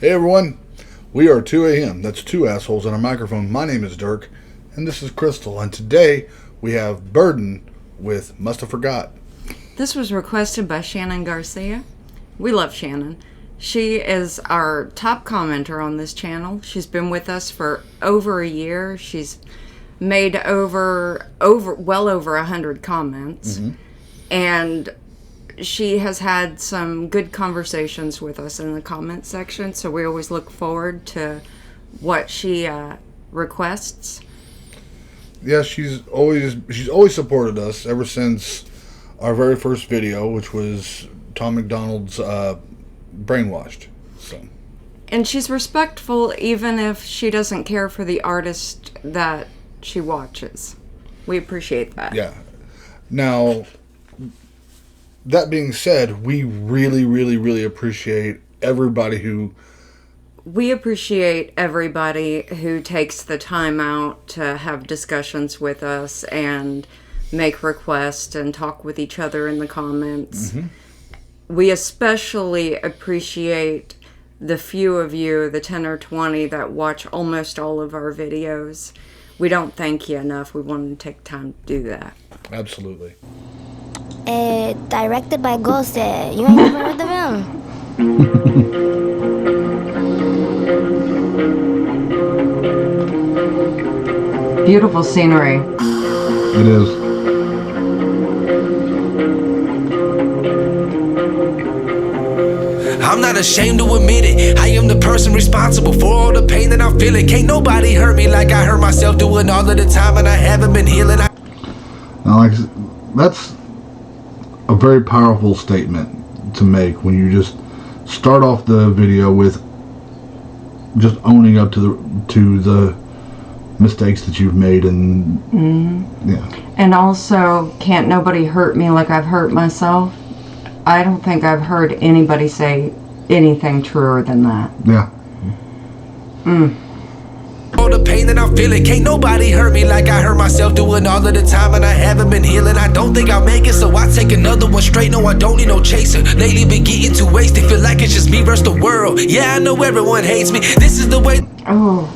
Hey everyone, we are 2AM. That's two assholes on a microphone. My name is Dirk, and this is Crystal. And today we have Burden with Must Have Forgot. This was requested by Shannon Garcia. We love Shannon. She is our top commenter on this channel. She's been with us for over a year. She's made well over 100 comments. And she has had some good conversations with us in the comment section, so we always look forward to what she requests. Yeah, she's always supported us ever since our very first video, which was Tom McDonald's Brainwashed. And she's respectful even if she doesn't care for the artist that she watches. We appreciate that. Yeah. Now, that being said, we really, really, really appreciate everybody who... We appreciate everybody who takes the time out to have discussions with us and make requests and talk with each other in the comments. We especially appreciate the few of you, the 10 or 20, that watch almost all of our videos. We don't thank you enough. We want to take time to do that. Absolutely. Directed by Ghost. You ain't never heard of him? Beautiful scenery. It is. I'm not ashamed to admit it. I am the person responsible for all the pain that I'm feeling. Can't nobody hurt me like I hurt myself doing all of the time, and I haven't been healing. Now, that's a very powerful statement to make when you just start off the video with just owning up to the mistakes that you've made, and yeah. And also, can't nobody hurt me like I've hurt myself. I don't think I've heard anybody say anything truer than that. Yeah. All the pain that I'm feeling, can't nobody hurt me like I hurt myself doing all of the time, and I haven't been healing. I don't think I'll make it, so I take another one straight. No, I don't need no chaser. Lately been getting too wasted, feel like it's just me versus the world. Yeah, I know everyone hates me. This is the way. Oh,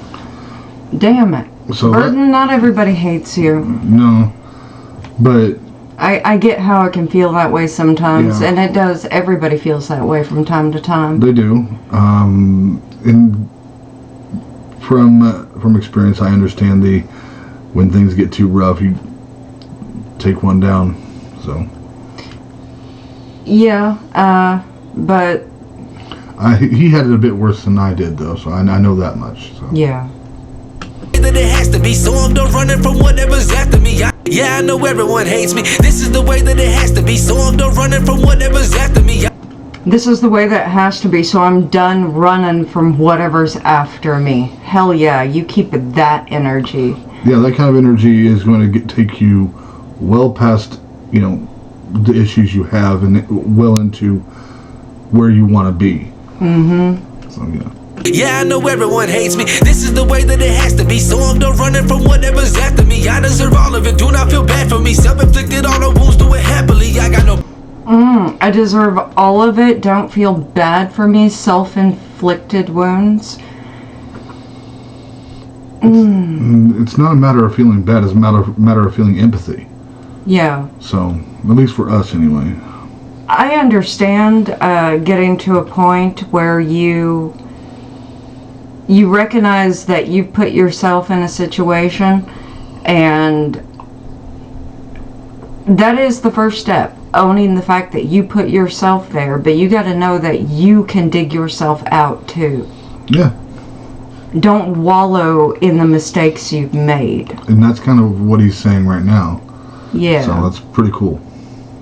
damn it. So Burden, not everybody hates you. No, but I get how it can feel that way sometimes, yeah. and it does. Everybody feels that way from time to time. they do. And from experience, I understand when things get too rough, you take one down. So yeah, but he had it a bit worse than I did, though. So I know that much. So. yeah. That it has to be, so I'm done running from whatever's after me. Yeah, I know everyone hates me. This is the way that it has to be, so I'm done running from whatever's after me. This is the way that it has to be, so I'm done running from whatever's after me. Hell yeah, you keep that energy. Yeah, that kind of energy is going to take you well past, the issues you have, and well into where you want to be. So, yeah. Yeah, I know everyone hates me. This is the way that it has to be, so I'm done running from whatever's after me. I deserve all of it, do not feel bad for me. Self-inflicted, all the wounds, do it happily. I got no... I deserve all of it. Don't feel bad for me. Self-inflicted wounds. It's not a matter of feeling bad, it's a matter of feeling empathy. Yeah. So, at least for us anyway. I understand getting to a point where you recognize that you've put yourself in a situation, and that is the first step, owning the fact that you put yourself there, but you got to know that you can dig yourself out too. Yeah. Don't wallow in the mistakes you've made. And that's kind of what he's saying right now. Yeah. So that's pretty cool.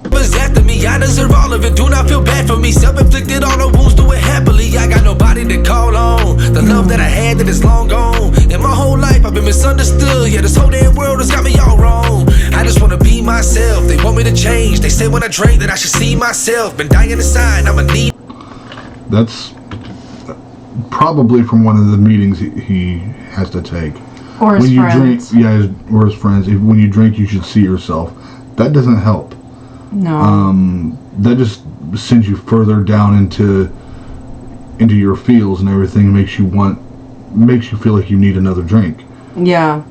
Whatever's after me, I deserve all of it, do not feel bad for me. Self-inflicted, all the wounds, do it happily. I got nobody to call on. The love that I had that is long gone. In my whole life I've been misunderstood. Yeah, this whole damn world has got me all wrong. I just wanna be myself, they want me to change. They say when I drink that I should see myself. Been dying inside, I'ma need. That's probably from one of the meetings he has to take. Or his when you friends. drink, or his friends. When you drink, you should see yourself. That doesn't help. No. That just sends you further down into into your feels and everything, makes you feel like you need another drink. Yeah.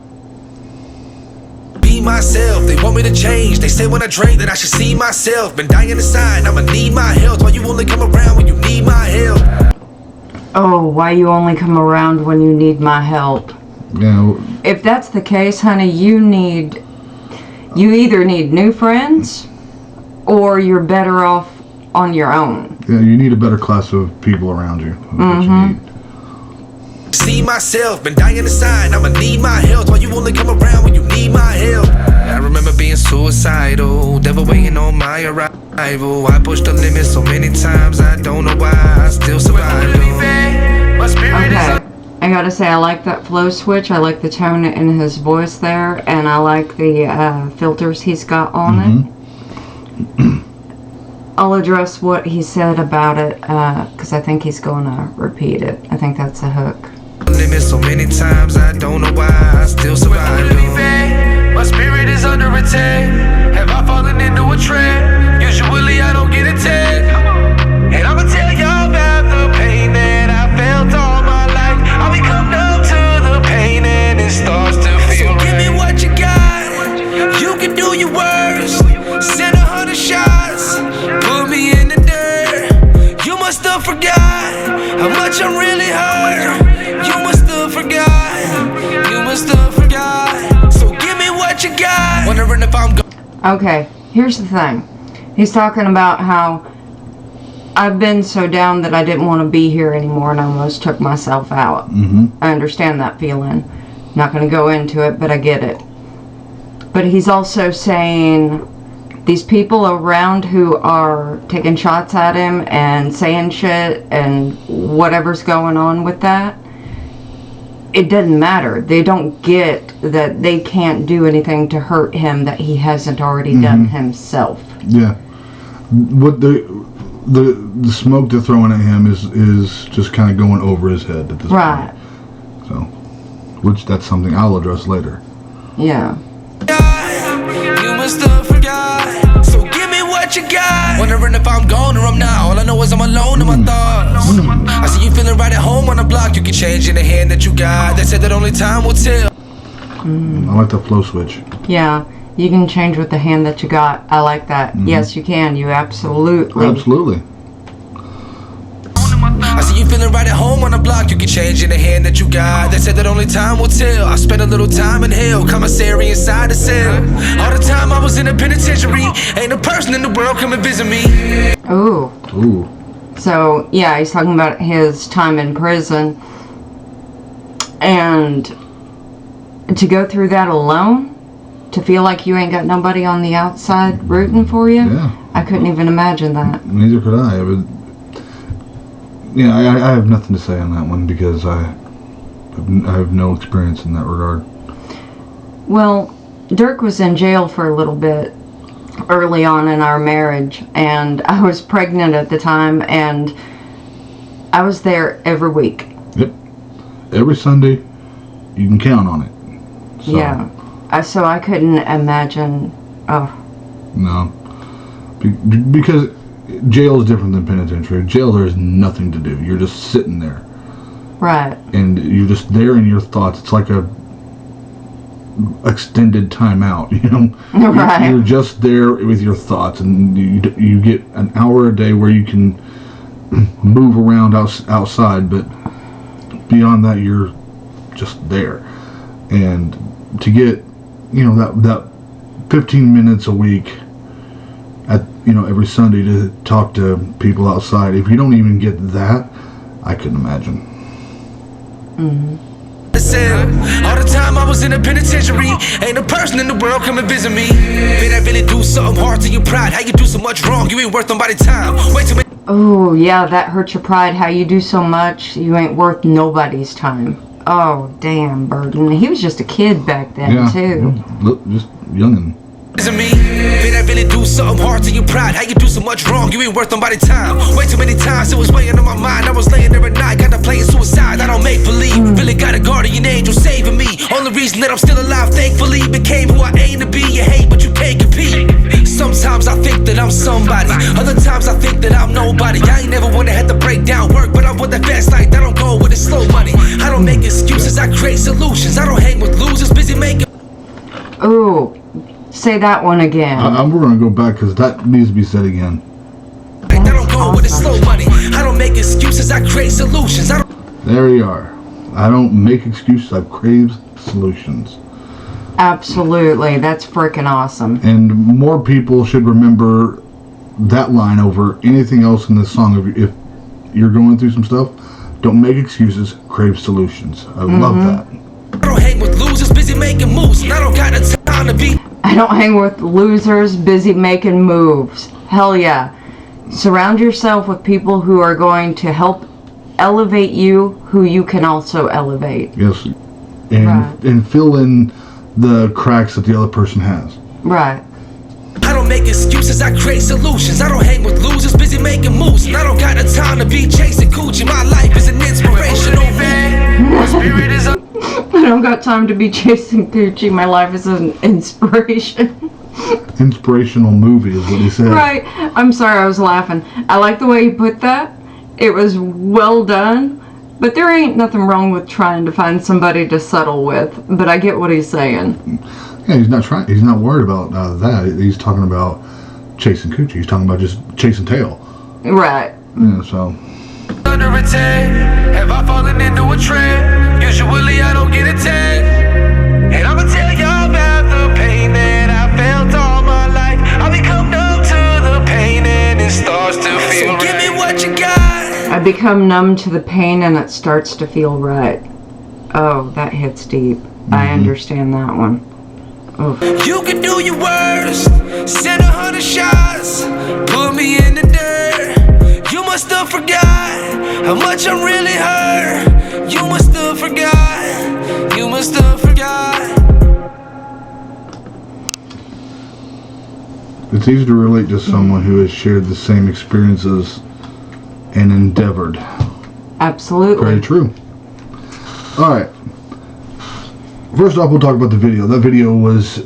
Be myself, they want me to change. They say when I drink that I should see myself. Been dying inside, I'ma need my health. Why you only come around when you need my help? Oh, why you only come around when you need my help? If that's the case, honey, you either need new friends or you're better off on your own. Yeah, you need a better class of people around you. That's what you need. See myself, been dying inside, I'ma need my health. Why you only come around when you need my help? I remember being suicidal, devil waiting on my arrival. I pushed the limit so many times, I don't know why I still survive. Okay, I gotta say, I like that flow switch. I like the tone in his voice there, and I like the filters he's got on it. I'll address what he said about it, because I think he's going to repeat it. I think that's a hook. Limit so many times, I don't know why I still survive. My spirit is under attack. Have I fallen into a trap? Usually I don't get attacked. And I'ma tell y'all about the pain that I felt all my life. I become numb to the pain and it starts to feel so give me what you got. You can do your worst. Send 100 shots. Put me in the dirt. You must have forgot how much I'm really hurt. You must have forgot. You must have forgot. So give me what you got. Wondering if I'm Okay, here's the thing. He's talking about how I've been so down that I didn't want to be here anymore and I almost took myself out. I understand that feeling. Not going to go into it, but I get it. But he's also saying these people around who are taking shots at him and saying shit and whatever's going on with that, it doesn't matter. They don't get that they can't do anything to hurt him that he hasn't already done himself. Yeah. What the smoke they're throwing at him is just kind of going over his head at this point. So, which that's something I'll address later. Yeah. You must have forgot. So give me what you got. Wondering if I'm gone or I'm not. All I know is I'm alone in my thoughts. I see you feeling right at home on the block. You can change in the hand that you got. They said that only time will tell. I like the flow switch. Yeah. You can change with the hand that you got. I like that. Yes, you can. You absolutely. Absolutely. I see you feeling right at home on the block. You can change in the hand that you got. They said that only time will tell. I spent a little time in hell, commissary inside the cell. All the time I was in a penitentiary. Ain't a person in the world come and visit me. Ooh. Ooh. So, yeah, he's talking about his time in prison. And to go through that alone, to feel like you ain't got nobody on the outside rooting for you, Yeah. I couldn't even imagine that. Neither could I. But, yeah, I have nothing to say on that one because I have no experience in that regard. Well, Dirk was in jail for a little bit early on in our marriage, and I was pregnant at the time, and I was there every week. Yep. Every Sunday, you can count on it. So, Yeah. So I couldn't imagine. Oh. No. Because jail is different than penitentiary. Jail, there's nothing to do. You're just sitting there. Right. And you're just there in your thoughts. It's like a extended timeout, you know? Right. You're just there with your thoughts, and you get an hour a day where you can move around outside, but beyond that, you're just there. And to get, you know, that 15 minutes a week at, you know, every Sunday to talk to people outside, if you don't even get that, I couldn't imagine. All the time I was in a penitentiary. Ain't a person in the world come and visit me. Did I really do something hard to your pride? How you do so much wrong? You ain't worth nobody's time. Way too many. Oh, yeah, that hurts your pride. How you do so much, you ain't worth nobody's time. Oh, damn, Burden. He was just a kid back then, too. Look, just youngin'. Me. Did I really do something hard to your pride? How you do so much wrong? You ain't worth nobody's time. Way too many times it was weighing on my mind. I was laying there at night, got to playing suicide. I don't make believe. Really got a guardian angel saving me. Only reason that I'm still alive, thankfully, became who I aim to be. You hate, but you can't compete. So Sometimes I think that I'm somebody, other times I think that I'm nobody. I ain't never wanna have to break down work, but I want that fast life, I don't go with the slow money. I don't make excuses, I create solutions. I don't hang with losers, busy making. Ooh, say that one again. We're going to go back because that needs to be said again. I don't go with the slow money. I don't make excuses, I create solutions. I don't. There you are. I don't make excuses, I crave solutions. Absolutely, that's freaking awesome. And more people should remember that line over anything else in this song. If you're going through some stuff, don't make excuses, crave solutions. I love that. I don't hang with losers, busy making moves. And I don't got the time to be. I don't hang with losers busy making moves. Hell yeah. Surround yourself with people who are going to help elevate you, who you can also elevate. Yes. And, Right. and fill in the cracks that the other person has. Right. I don't make excuses, I create solutions. I don't hang with losers, busy making moves. And I don't got the time to be chasing coochie. My life is an inspirational My spirit is a. I don't got time to be chasing Gucci. My life is an inspiration. Inspirational movie is what he said. Right. I'm sorry, I was laughing. I like the way you put that. It was well done. But there ain't nothing wrong with trying to find somebody to settle with. But I get what he's saying. Yeah, he's not trying. He's not worried about that. He's talking about chasing coochie. He's talking about just chasing tail. Right. Yeah, so. Under attack. Have I fallen into a trap? Usually I don't get attacked. And I'ma tell y'all about the pain that I felt all my life. I become numb to the pain and it starts to feel. So give me what you got. I become numb to the pain and it starts to feel right. Oh, that hits deep. I understand that one. Oof. You can do your worst. Send 100 shots. Put me in the dirt. You must have forgot how much I really hurt. You must have forgot. You must have forgot. It's easy to relate to someone who has shared the same experiences and endeavored. Absolutely. Very true. Alright. First off, we'll talk about the video. That video was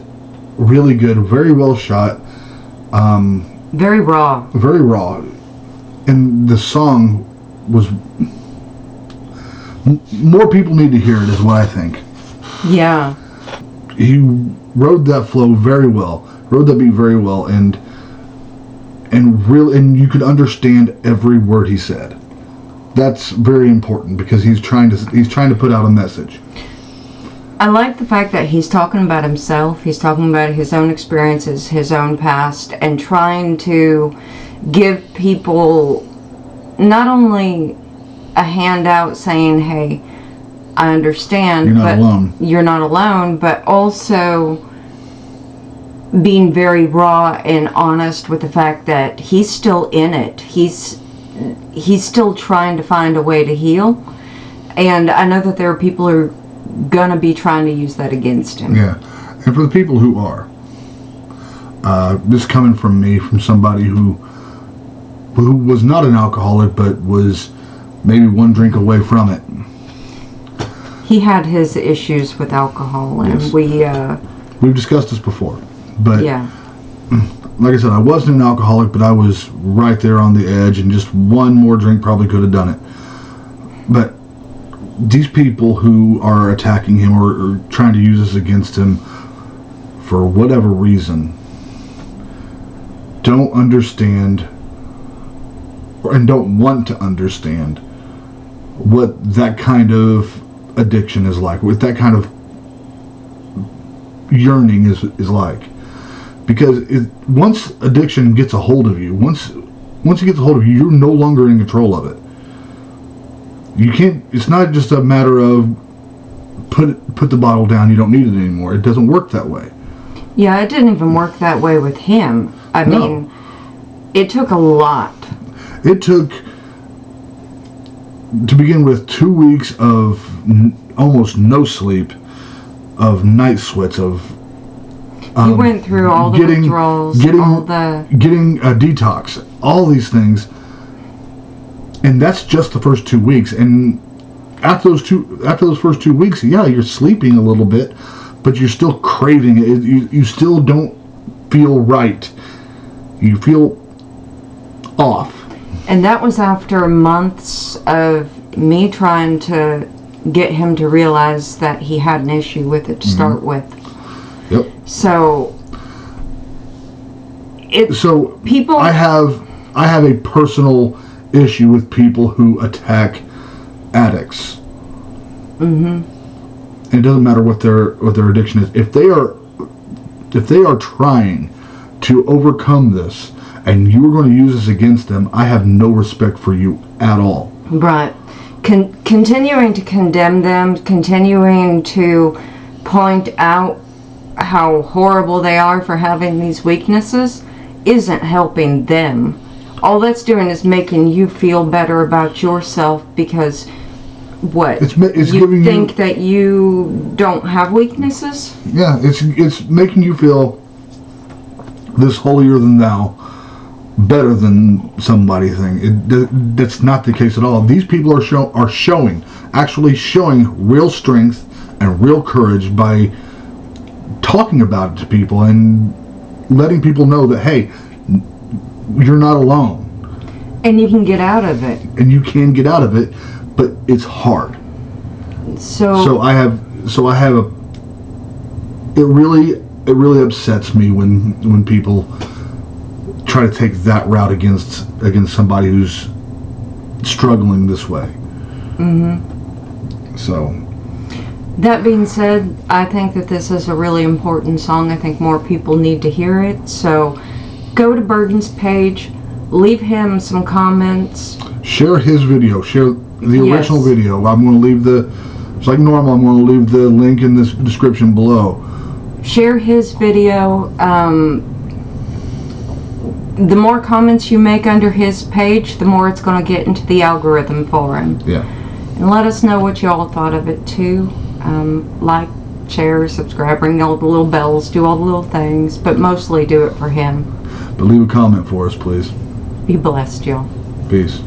really good, very well shot. Very raw. Very raw. And the song was... more people need to hear it, is what I think. Yeah. He rode that flow very well. Rode that beat very well, and you could understand every word he said. That's very important because he's trying to put out a message. I like the fact that he's talking about himself. He's talking about his own experiences, his own past, and trying to give people not only a handout saying, hey, I understand, You're not alone. You're not alone, but also being very raw and honest with the fact that he's still in it. He's still trying to find a way to heal. And I know that there are people who are gonna be trying to use that against him. Yeah. And for the people who are, this coming from me, from somebody who was not an alcoholic but was maybe one drink away from it. He had his issues with alcohol, and Yes. We've discussed this before. But yeah. like I said, I wasn't an alcoholic, but I was right there on the edge, and just one more drink probably could have done it. But these people who are attacking him or trying to use this against him for whatever reason don't understand and don't want to understand what that kind of addiction is like, what that kind of yearning is like. Because once addiction gets a hold of you, once it gets a hold of you, you're no longer in control of it. You can't. It's not just a matter of put the bottle down. You don't need it anymore. It doesn't work that way. Yeah, it didn't even work that way with him. I mean, it took a lot. It took, to begin with, 2 weeks of almost no sleep, of night sweats, of You went through all the withdrawals, all the... Getting a detox, all these things. And that's just the first 2 weeks. And after those first 2 weeks, yeah, you're sleeping a little bit, but you're still craving it. You still don't feel right. You feel off. And that was after months of me trying to get him to realize that he had an issue with it to start with. Yep. So people. I have a personal issue with people who attack addicts. And it doesn't matter what their addiction is. If they are trying to overcome this, and you are going to use this against them, I have no respect for you at all. Right. Continuing to condemn them, continuing to point out how horrible they are for having these weaknesses, isn't helping them. All that's doing is making you feel better about yourself because It's you giving think that you don't have weaknesses? Yeah, it's making you feel this holier than thou, better than somebody thing. That's not the case at all. These people are actually showing real strength and real courage by talking about it to people and letting people know that, hey, you're not alone. And you can get out of it. And you can get out of it, but it's hard. So I have it really upsets me when people try to take that route against somebody who's struggling this way. So that being said, I think that this is a really important song. I think more people need to hear it. So go to Burden's page, leave him some comments. Share his video. Share the original video. I'm going to leave it's like normal, I'm going to leave the link in this description below. Share his video. The more comments you make under his page, the more it's going to get into the algorithm for him. Yeah. And let us know what y'all thought of it too. Like, share, subscribe, ring all the little bells, do all the little things, but mostly do it for him. But leave a comment for us, please. Be blessed, y'all. Peace.